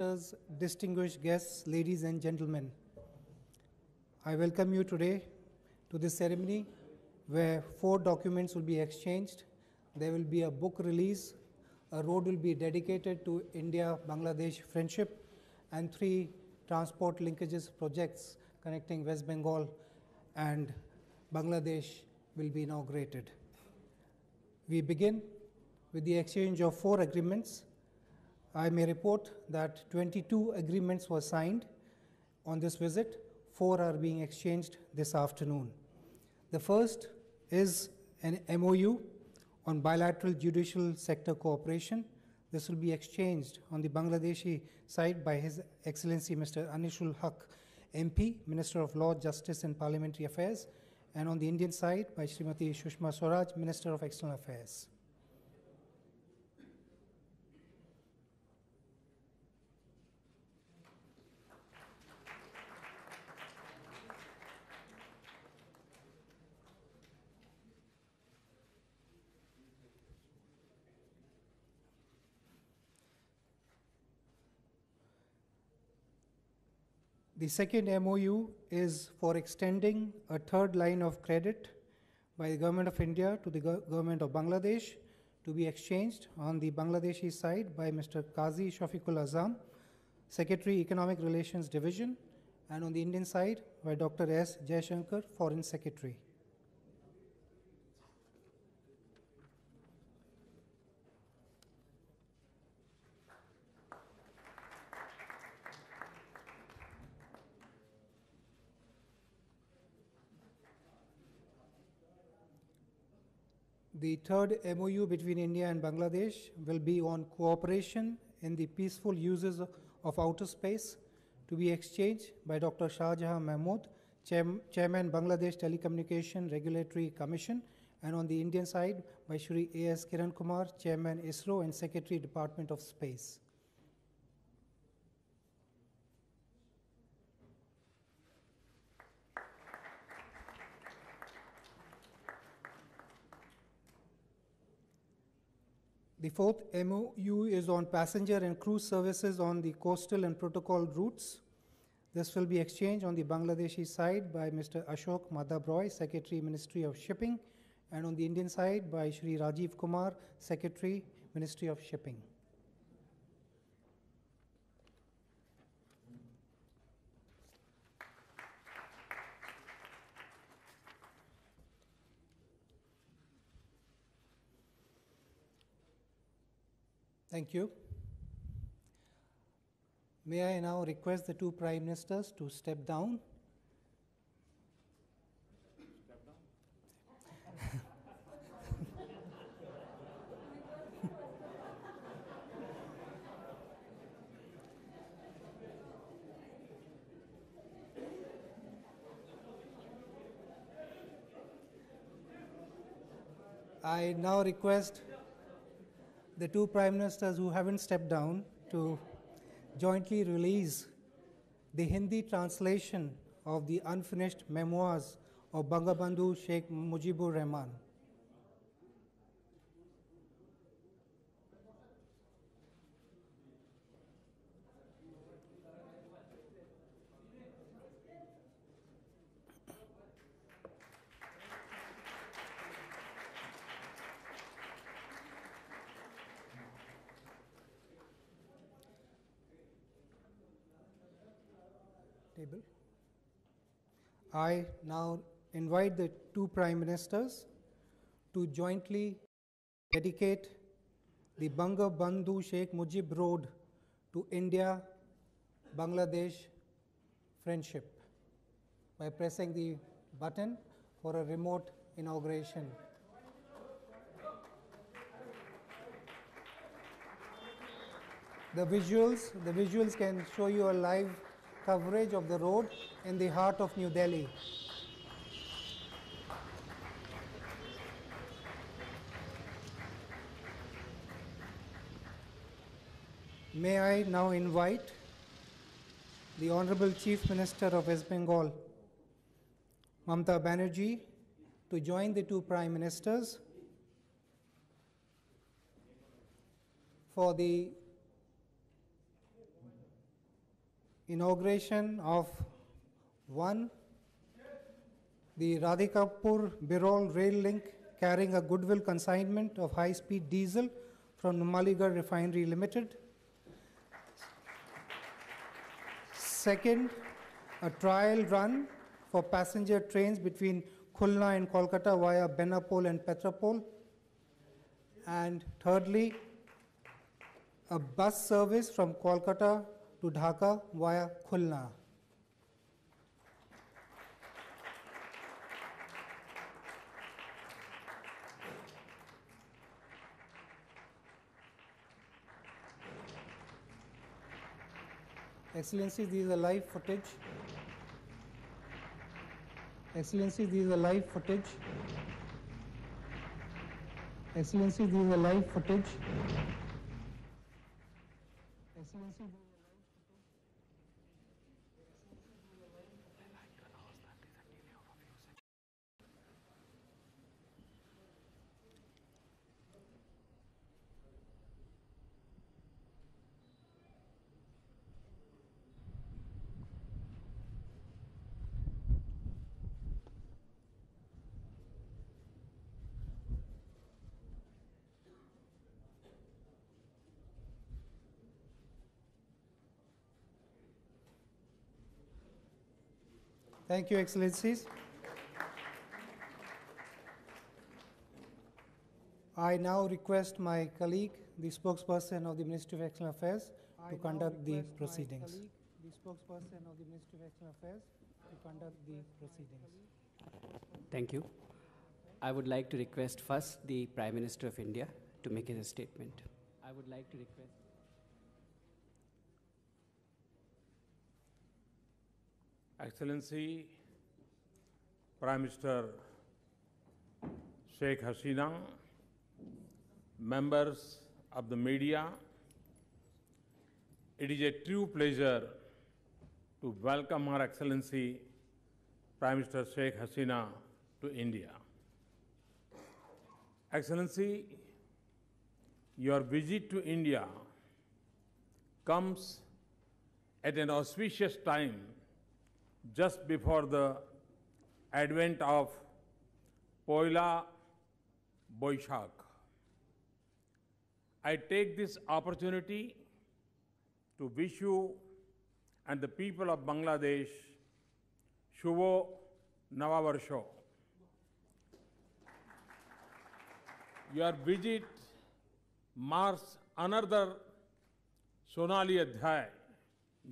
Ministers, distinguished guests, ladies and gentlemen. I welcome you today to this ceremony where 4 documents will be exchanged. There will be a book release, a road will be dedicated to India-Bangladesh friendship, and 3 transport linkages projects connecting West Bengal and Bangladesh will be inaugurated. We begin with the exchange of 4 agreements. I may report that 22 agreements were signed on this visit. 4 are being exchanged this afternoon. The first is an MOU on bilateral judicial sector cooperation. This will be exchanged on the Bangladeshi side by His Excellency Mr. Anishul Haq, MP, Minister of Law, Justice and Parliamentary Affairs, and on the Indian side by Srimati Sushma Swaraj, Minister of External Affairs. The second MOU is for extending a 3rd line of credit by the Government of India to the Government of Bangladesh to be exchanged on the Bangladeshi side by Mr. Qazi Shafiqul Azam, Secretary Economic Relations Division, and on the Indian side by Dr. S. Jaishankar, Foreign Secretary. The 3rd MOU between India and Bangladesh will be on cooperation in the peaceful uses of outer space to be exchanged by Dr. Shah Jahan Mahmood, Chairman Bangladesh Telecommunication Regulatory Commission, and on the Indian side by Shri A.S. Kiran Kumar, Chairman ISRO and Secretary Department of Space. The 4th MOU is on passenger and cruise services on the coastal and protocol routes. This will be exchanged on the Bangladeshi side by Mr. Ashok Madhav Roy, Secretary, Ministry of Shipping, and on the Indian side by Shri Rajiv Kumar, Secretary, Ministry of Shipping. Thank you. May I now request the 2 Prime Ministers to step down. Step down. I now request the 2 Prime Ministers who haven't stepped down to jointly release the Hindi translation of the unfinished memoirs of Bangabandhu Sheikh Mujibur Rahman. Table. I now invite the 2 Prime Ministers to jointly dedicate the Bangabandhu Sheikh Mujib Road to India-Bangladesh friendship by pressing the button for a remote inauguration. The visuals can show you a live coverage of the road in the heart of New Delhi. May I now invite the Honorable Chief Minister of West Bengal, Mamata Banerjee, to join the 2 Prime Ministers for the inauguration of one, the Radhikapur-Birol rail link carrying a goodwill consignment of high-speed diesel from Numaligarh Refinery Limited. Second, a trial run for passenger trains between Khulna and Kolkata via Benapole and Petrapole. And thirdly, a bus service from Kolkata to Dhaka via Khulna. Excellencies, these are live footage. Excellencies, these are live footage. Excellencies, these are live footage. Excellencies, thank you, Excellencies. I now request my colleague, the spokesperson of the Ministry of External Affairs, to conduct the proceedings. The spokesperson of the Ministry of External Affairs to conduct the proceedings. Thank you. I would like to request first the Prime Minister of India to make his statement. I would like to request. Excellency, Prime Minister Sheikh Hasina, members of the media, it is a true pleasure to welcome Her Excellency Prime Minister Sheikh Hasina to India. Excellency, your visit to India comes at an auspicious time just before the advent of Poila Boishakh. I take this opportunity to wish you and the people of Bangladesh Shubho Navavarsho. Your visit marks another Sonali Adhyay,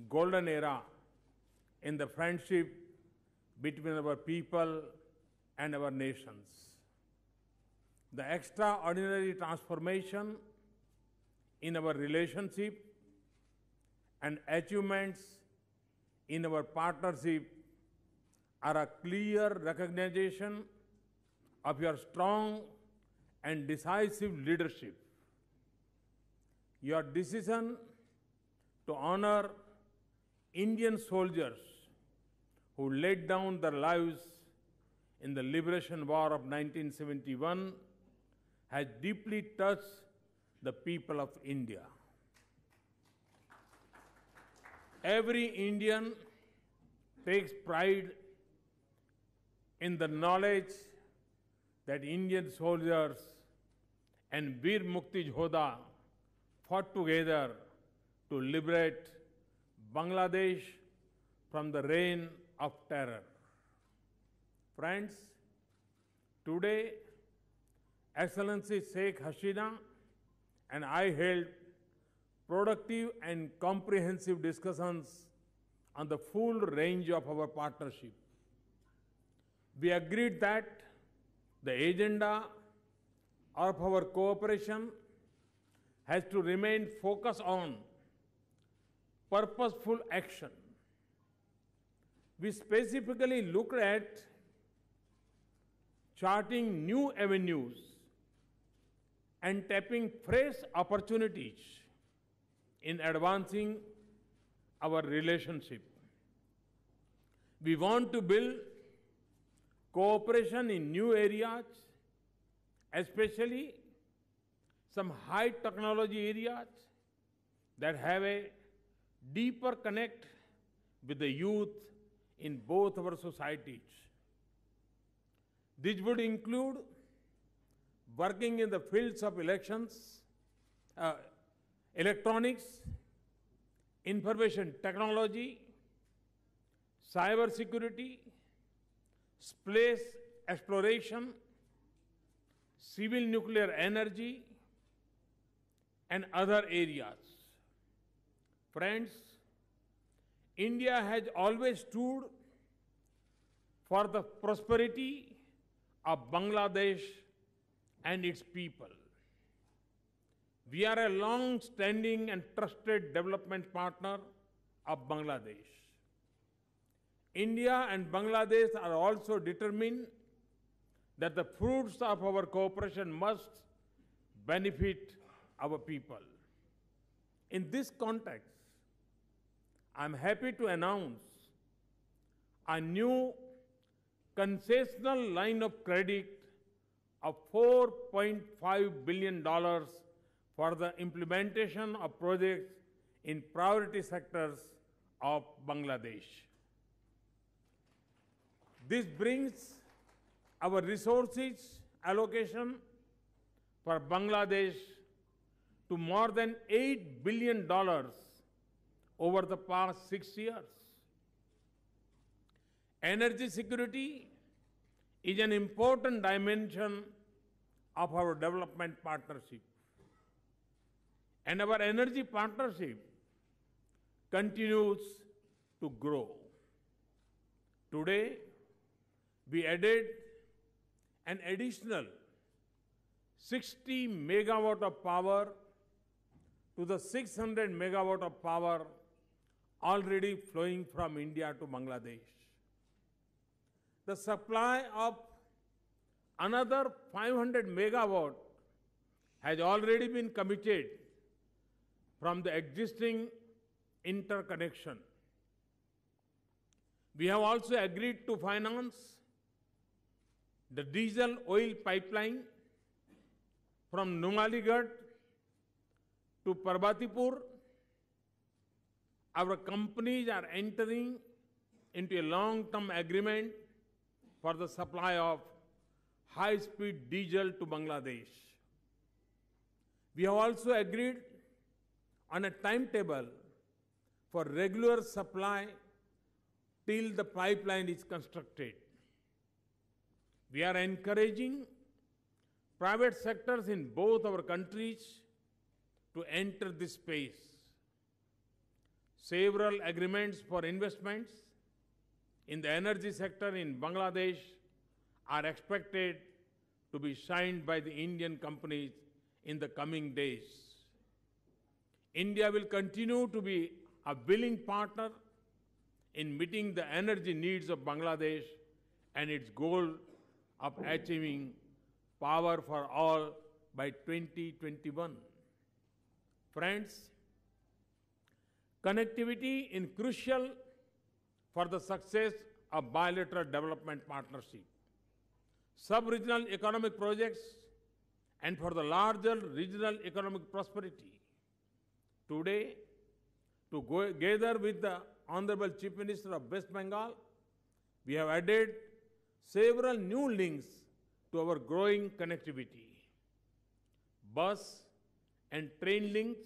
golden era in the friendship between our people and our nations. The extraordinary transformation in our relationship and achievements in our partnership are a clear recognition of your strong and decisive leadership. Your decision to honor Indian soldiers who laid down their lives in the Liberation War of 1971 has deeply touched the people of India. Every Indian takes pride in the knowledge that Indian soldiers and Veer Mukti Jodha fought together to liberate Bangladesh from the reign of terror. Friends, today, Excellency Sheikh Hasina and I held productive and comprehensive discussions on the full range of our partnership. We agreed that the agenda of our cooperation has to remain focused on purposeful action. We specifically looked at charting new avenues and tapping fresh opportunities in advancing our relationship. We want to build cooperation in new areas, especially some high technology areas that have a deeper connect with the youth in both our societies. This would include working in the fields of electronics, information technology, cyber security, space exploration, civil nuclear energy, and other areas. Friends, India has always stood for the prosperity of Bangladesh and its people. We are a long-standing and trusted development partner of Bangladesh. India and Bangladesh are also determined that the fruits of our cooperation must benefit our people. In this context, I am happy to announce a new concessional line of credit of $4.5 billion for the implementation of projects in priority sectors of Bangladesh. This brings our resources allocation for Bangladesh to more than $8 billion over the past 6 years. Energy security is an important dimension of our development partnership. And our energy partnership continues to grow. Today, we added an additional 60 megawatt of power to the 600 megawatt of power already flowing from India to Bangladesh. The supply of another 500 megawatt has already been committed from the existing interconnection. We have also agreed to finance the diesel oil pipeline from Numaligarh to Parbatipur. Our companies are entering into a long-term agreement for the supply of high-speed diesel to Bangladesh. We have also agreed on a timetable for regular supply till the pipeline is constructed. We are encouraging private sectors in both our countries to enter this space. Several agreements for investments in the energy sector in Bangladesh are expected to be signed by the Indian companies in the coming days. India will continue to be a willing partner in meeting the energy needs of Bangladesh and its goal of achieving power for all by 2021. Friends, connectivity is crucial for the success of bilateral development partnership, sub-regional economic projects, and for the larger regional economic prosperity. Today, together with the Honorable Chief Minister of West Bengal, we have added several new links to our growing connectivity. Bus and train links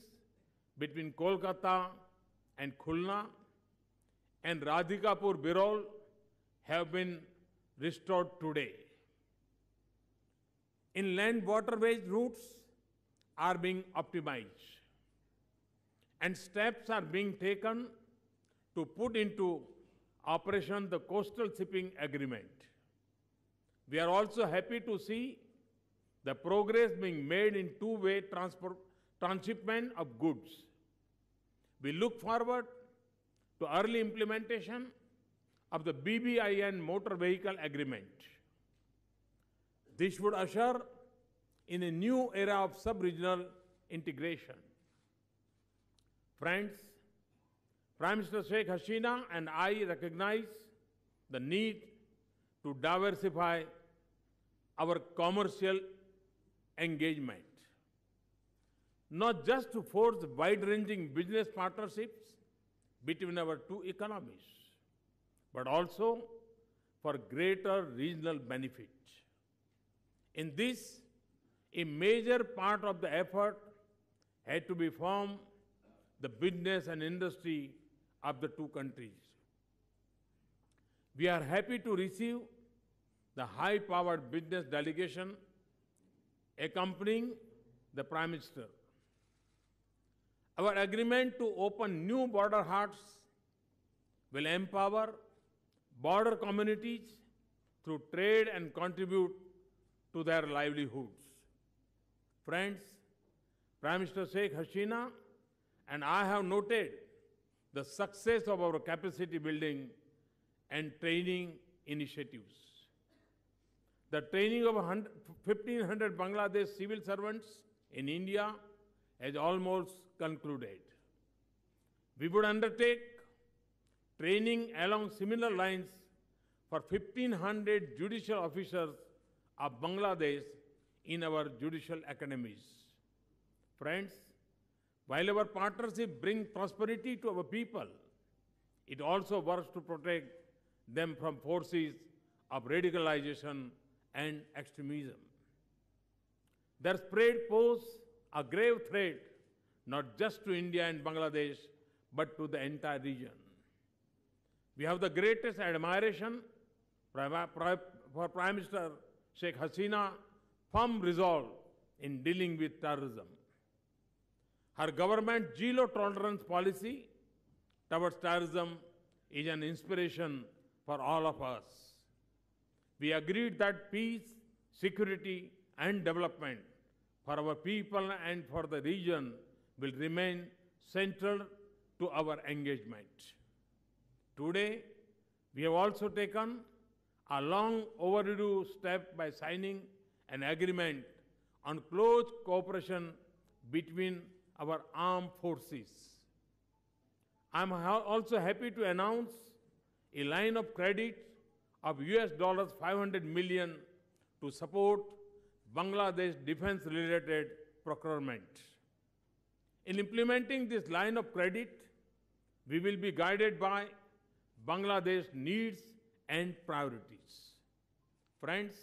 between Kolkata and Khulna and Radhikapur Birol have been restored today. Inland waterways routes are being optimized, and steps are being taken to put into operation the coastal shipping agreement. We are also happy to see the progress being made in two-way transshipment of goods. We look forward to early implementation of the BBIN motor vehicle agreement. This would usher in a new era of sub-regional integration. Friends, Prime Minister Sheikh Hasina and I recognize the need to diversify our commercial engagement, not just to forge wide-ranging business partnerships between our two economies, but also for greater regional benefit. In this, a major part of the effort had to be from the business and industry of the two countries. We are happy to receive the high-powered business delegation accompanying the Prime Minister. Our agreement to open new border huts will empower border communities through trade and contribute to their livelihoods. Friends, Prime Minister Sheikh Hasina and I have noted the success of our capacity building and training initiatives. The training of 1,500 Bangladesh civil servants in India has almost concluded. We would undertake training along similar lines for 1,500 judicial officers of Bangladesh in our judicial academies. Friends, while our partnership brings prosperity to our people, it also works to protect them from forces of radicalization and extremism. Their spread poses a grave threat not just to India and Bangladesh, but to the entire region. We have the greatest admiration for Prime Minister Sheikh Hasina's firm resolve in dealing with terrorism. Her government's zero-tolerance policy towards terrorism is an inspiration for all of us. We agreed that peace, security, and development for our people and for the region will remain central to our engagement. Today, we have also taken a long overdue step by signing an agreement on close cooperation between our armed forces. I am also happy to announce a line of credit of US $500 million to support Bangladesh defense-related procurement. In implementing this line of credit, we will be guided by Bangladesh's needs and priorities. Friends,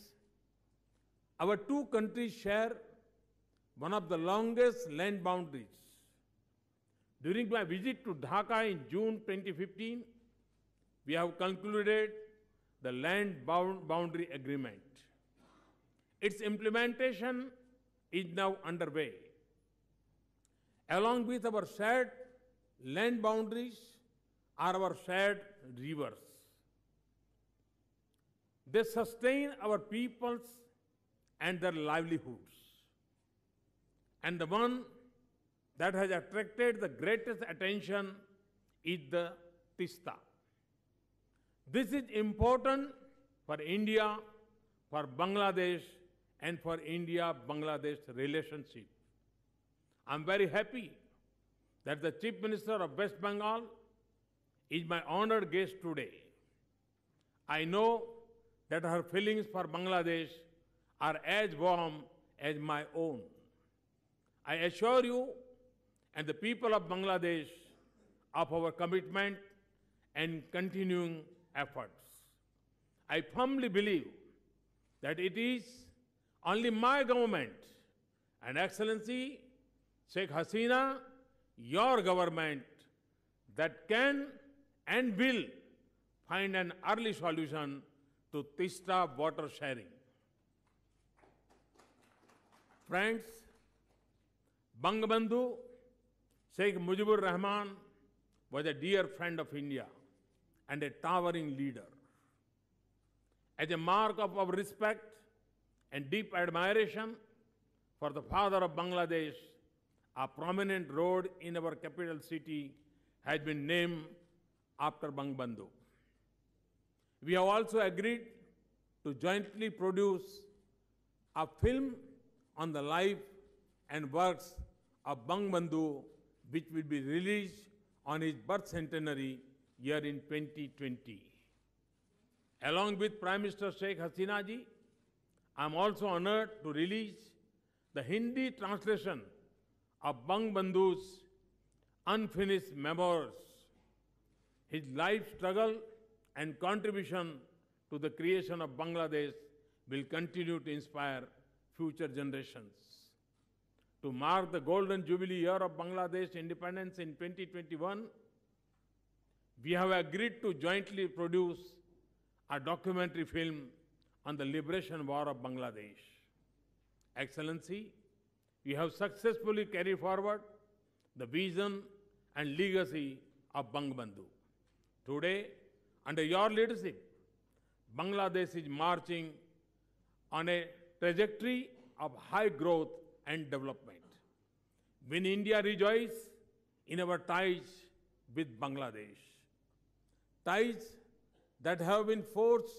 our two countries share one of the longest land boundaries. During my visit to Dhaka in June 2015, we have concluded the land boundary agreement. Its implementation is now underway. Along with our shared land boundaries are our shared rivers. They sustain our peoples and their livelihoods. And the one that has attracted the greatest attention is the Tista. This is important for India, for Bangladesh, and for India-Bangladesh relationship. I'm very happy that the Chief Minister of West Bengal is my honored guest today. I know that her feelings for Bangladesh are as warm as my own. I assure you and the people of Bangladesh of our commitment and continuing efforts. I firmly believe that it is only my government and Excellency Sheikh Hasina, your government, that can and will find an early solution to Tista water sharing. Friends, Bangabandhu Sheikh Mujibur Rahman was a dear friend of India and a towering leader. As a mark of our respect and deep admiration for the father of Bangladesh, a prominent road in our capital city has been named after Bangabandhu. We have also agreed to jointly produce a film on the life and works of Bangabandhu, which will be released on his birth centenary year in 2020. Along with Prime Minister Sheikh Hasina ji, I am also honored to release the Hindi translation of Bangabandhu's unfinished memoirs His life struggle and contribution to the creation of Bangladesh will continue to inspire future generations. To mark the golden jubilee year of Bangladesh independence in 2021, we have agreed to jointly produce a documentary film on the liberation war of Bangladesh. Excellency, we have successfully carried forward the vision and legacy of Bangabandhu. Today, under your leadership, Bangladesh is marching on a trajectory of high growth and development. When India rejoices in our ties with Bangladesh, ties that have been forged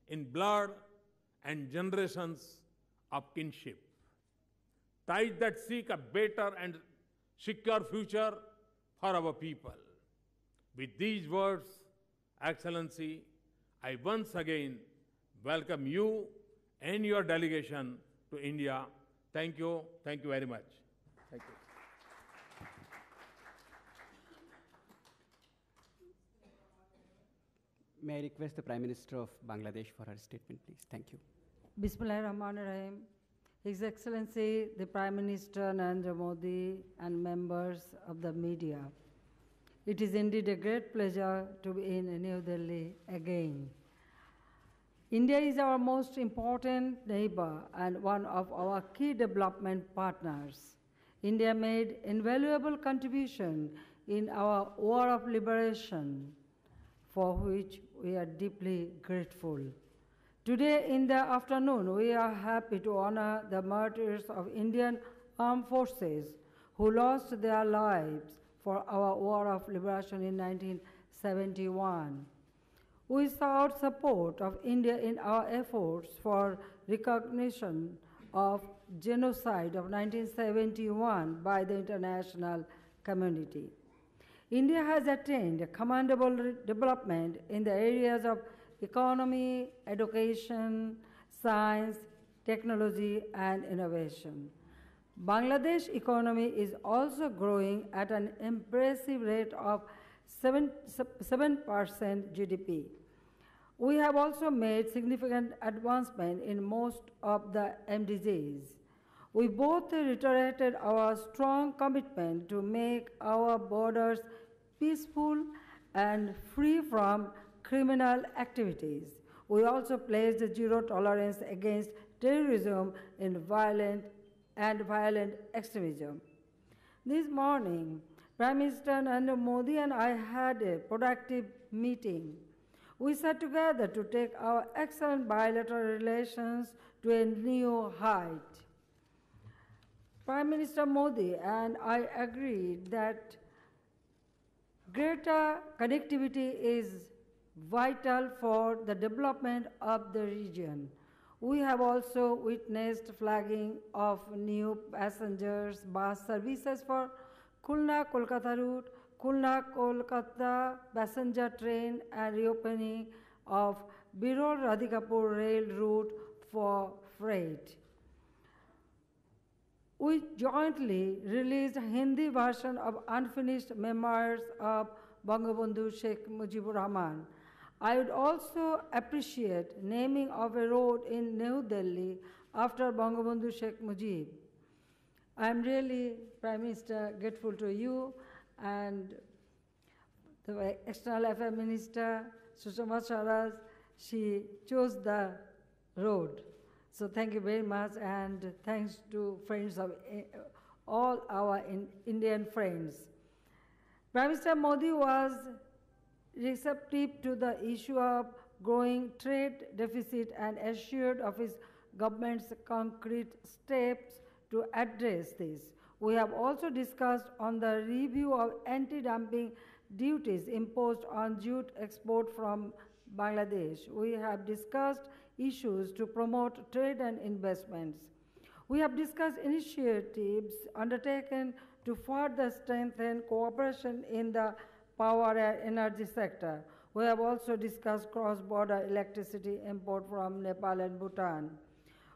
in blood and generations of kinship, ties that seek a better and secure future for our people. With these words, Excellency, I once again welcome you and your delegation to India. Thank you. Thank you very much. Thank you. May I request the Prime Minister of Bangladesh for her statement, please? Thank you. Bismillahirrahmanirrahim. His Excellency, the Prime Minister Narendra Modi and members of the media. It is indeed a great pleasure to be in New Delhi again. India is our most important neighbor and one of our key development partners. India made invaluable contribution in our war of liberation, for which we are deeply grateful. Today in the afternoon, we are happy to honor the martyrs of Indian armed forces who lost their lives for our war of liberation in 1971. We sought support of India in our efforts for recognition of genocide of 1971 by the international community. India has attained commendable development in the areas of economy, education, science, technology, and innovation. Bangladesh economy is also growing at an impressive rate of 7% GDP. We have also made significant advancement in most of the MDGs. We both reiterated our strong commitment to make our borders peaceful and free from criminal activities. We also pledged zero tolerance against terrorism and violent extremism. This morning, Prime Minister Narendra Modi and I had a productive meeting. We sat together to take our excellent bilateral relations to a new height. Prime Minister Modi and I agreed that greater connectivity is vital for the development of the region. We have also witnessed flagging of new passengers bus services for Khulna-Kolkata route, Khulna-Kolkata passenger train, and reopening of Birol-Radhikapur rail route for freight. We jointly released a Hindi version of unfinished memoirs of Bangabandhu Sheikh Mujibur Rahman. I would also appreciate naming of a road in New Delhi after Bangabandhu Sheikh Mujib. I am really, Prime Minister, grateful to you and the External Affairs Minister, Sushma Swaraj. She chose the road. So thank you very much, and thanks to friends of all our Indian friends. Prime Minister Modi was receptive to the issue of growing trade deficit and assured of his government's concrete steps to address this. We have also discussed on the review of anti-dumping duties imposed on jute export from Bangladesh. We have discussed issues to promote trade and investments. We have discussed initiatives undertaken to further strengthen cooperation in the power and energy sector. We have also discussed cross-border electricity import from Nepal and Bhutan.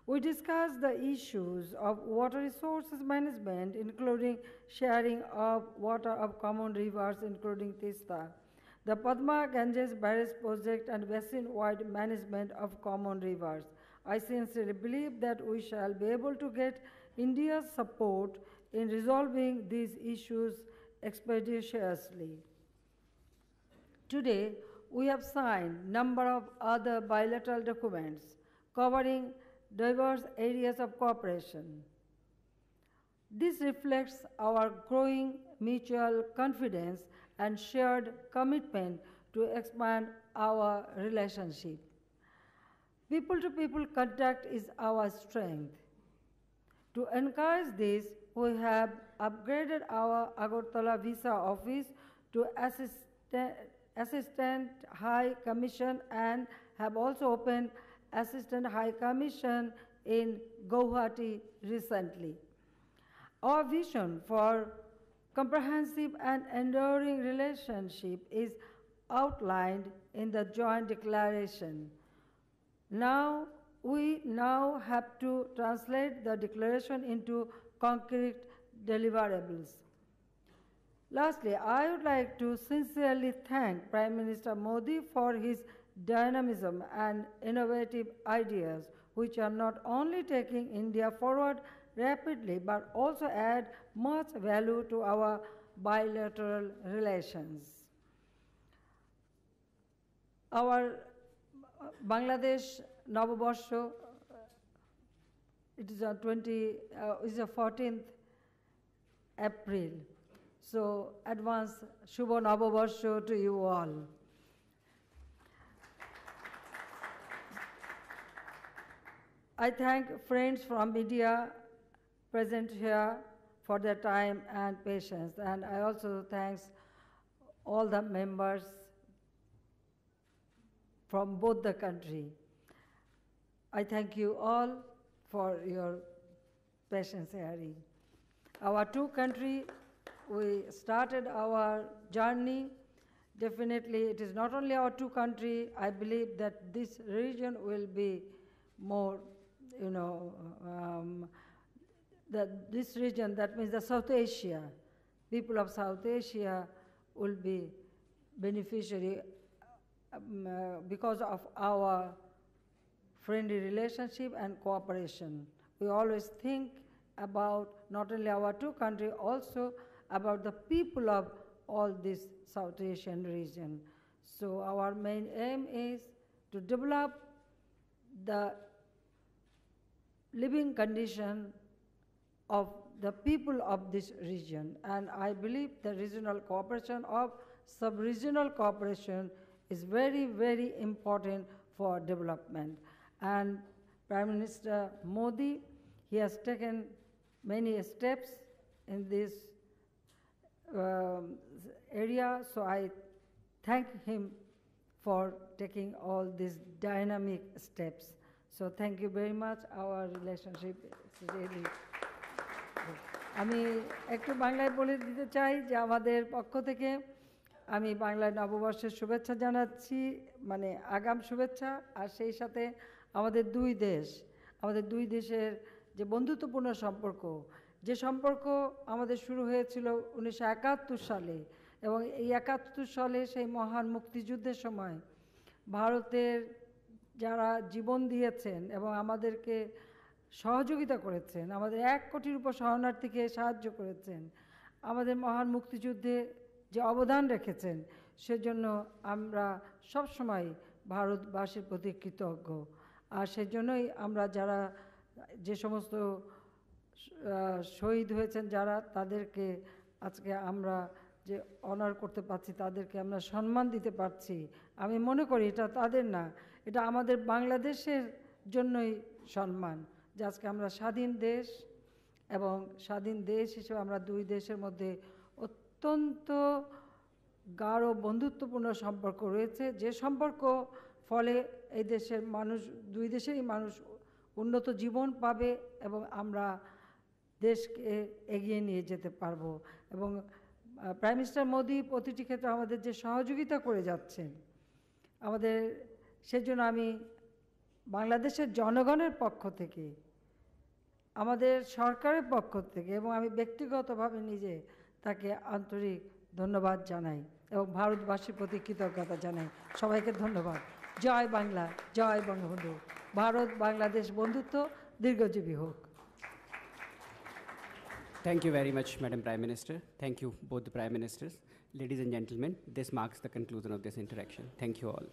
We discussed the issues of water resources management, including sharing of water of common rivers, including Tista. the Padma Ganges Barrage project and basin-wide management of common rivers. I sincerely believe that we shall be able to get India's support in resolving these issues expeditiously. Today, we have signed a number of other bilateral documents covering diverse areas of cooperation. This reflects our growing mutual confidence and shared commitment to expand our relationship. People-to-people contact is our strength. To encourage this, we have upgraded our Agartala visa office to Assistant High Commission and have also opened Assistant High Commission in Guwahati recently. Our vision for comprehensive and enduring relationship is outlined in the joint declaration. We now have to translate the declaration into concrete deliverables. Lastly, I would like to sincerely thank Prime Minister Modi for his dynamism and innovative ideas, which are not only taking India forward rapidly, but also add much value to our bilateral relations. Our Bangladesh Novoborsho, it is on 14th April. So advance Shubho Novoborsho to you all. I thank friends from media present here for their time and patience, and I also thank all the members from both the country. I thank you all for your patience hearing. Our two countries, we started our journey. Definitely, it is not only our two countries. I believe that this region will be more, that this region, that means the South Asia, people of South Asia will be beneficiary because of our friendly relationship and cooperation. We always think about not only our two countries, also about the people of all this South Asian region. So our main aim is to develop the living condition of the people of this region. And I believe the regional cooperation of sub-regional cooperation is very, very important for development. And Prime Minister Modi, he has taken many steps in this area, so I thank him for taking all these dynamic steps. So thank you very much. Our relationship is really good. আমি একটু বাংলায় বলে দিতে চাই যে আমাদের পক্ষ থেকে আমি বাংলায় নববর্ষের শুভেচ্ছা জানাচ্ছি, মানে আগাম শুভেচ্ছা, আর সেই সাথে আমাদের দুই দেশের যে বন্ধুত্বপূর্ণ সম্পর্ক, যে সম্পর্ক আমাদের শুরু হয়েছিল 1971 সালে, এবং এই 71 সালে সেই মহান মুক্তিযুদ্ধের সময় ভারতের যারা জীবন দিয়েছেন এবং আমাদেরকে সহযোগিতা করেছেন, আমাদের 1 কোটির উপর শরণার্থীকে সাহায্য করেছেন, আমাদের মহান মুক্তিযুদ্ধে যে অবদান রেখেছেন, সেজন্য আমরা সবসময় ভারতবাসীর প্রতি কৃতজ্ঞ। আর সেজন্যই আমরা যারা যে সমস্ত শহীদ হয়েছেন যারা, তাদেরকে আজকে আমরা যে অনার করতে পারছি, তাদেরকে আমরা সম্মান দিতে পারছি, আমি মনে করি এটা তাদের না, এটা আমাদের বাংলাদেশের জন্যই সম্মান, যে আজকে আমরা স্বাধীন দেশ, এবং স্বাধীন দেশ হিসেবে আমরা দুই দেশের মধ্যে অত্যন্ত গাঢ় বন্ধুত্বপূর্ণ সম্পর্ক রয়েছে, যে সম্পর্ক ফলে এই দেশের মানুষ, দুই দেশেরই মানুষ উন্নত জীবন পাবে এবং আমরা দেশকে এগিয়ে নিয়ে যেতে পারবো। এবং প্রাইম মিনিস্টার মোদি প্রতিটি ক্ষেত্রে আমাদের যে সহযোগিতা করে যাচ্ছেন, আমাদের সেজন্য আমি বাংলাদেশের জনগণের পক্ষ থেকে, আমাদের সরকারের পক্ষ থেকে এবং আমি ব্যক্তিগতভাবে নিজে তাকে আন্তরিক ধন্যবাদ জানাই। এবং ভারতবাসীর প্রতি কৃতজ্ঞতা জানাই। সবাইকে ধন্যবাদ। জয় বাংলা, জয় বঙ্গবন্ধু। ভারত বাংলাদেশ বন্ধুত্ব দীর্ঘজীবী হোক। Thank you very much, Madam Prime Minister. Thank you, both the Prime Ministers. Ladies and gentlemen, this marks the conclusion of this interaction. Thank you all.